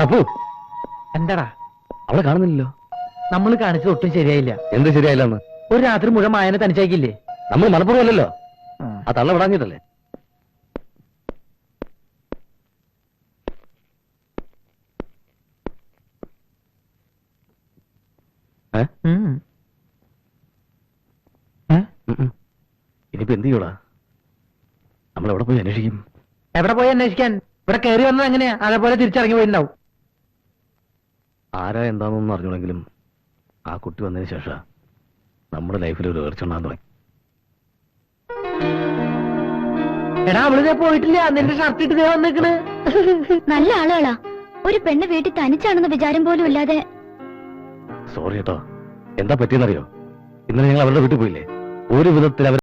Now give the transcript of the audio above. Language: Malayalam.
അപ്പു എന്താടാ അവളെ കാണുന്നില്ലല്ലോ. നമ്മൾ കാണിച്ചത് ഒട്ടും ശരിയായില്ല. എന്ത് ശരിയായില്ലെന്ന്? ഒരു രാത്രി മുഴുവൻ മായനെ തനിച്ചേക്കില്ലേ? നമ്മൾ മനഃപൂർവ്വമല്ലല്ലോ, ആ തള്ള വിടാഞ്ഞിട്ടല്ലേ. ഇനിയിപ്പോ എന്ത് ചെയ്യൂടാ? നമ്മൾ എവിടെ പോയി അന്വേഷിക്കും? എവിടെ പോയി അന്വേഷിക്കാൻ? ഇവിടെ കയറി വന്നത് എങ്ങനെയാ? അതേപോലെ തിരിച്ചിറങ്ങി പോയിട്ടുണ്ടാവും. ആരാ എന്താണെന്നൊന്നും അറിഞ്ഞുണ്ടെങ്കിലും ആ കുട്ടി വന്നതിന് ശേഷം നമ്മുടെ ലൈഫിൽ ഒരു ഉയർച്ചുണ്ടാകാൻ തുടങ്ങി. എടാ അവളിതേ പോയിട്ടില്ല. നിന്റെ ഷർട്ട് ഇട്ട് വന്നേക്കണ്. നല്ല ആളുകളാ. ഒരു പെണ്ണ് വീട്ടിൽ തനിച്ചാണെന്ന വിചാരം പോലും ഇല്ലാതെ. സോറി കേട്ടോ. എന്താ പറ്റിയെന്നറിയോ? ഇന്നലെ ഞങ്ങൾ അവരുടെ വീട്ടിൽ പോയില്ലേ, ഒരു വിധത്തിൽ അവർ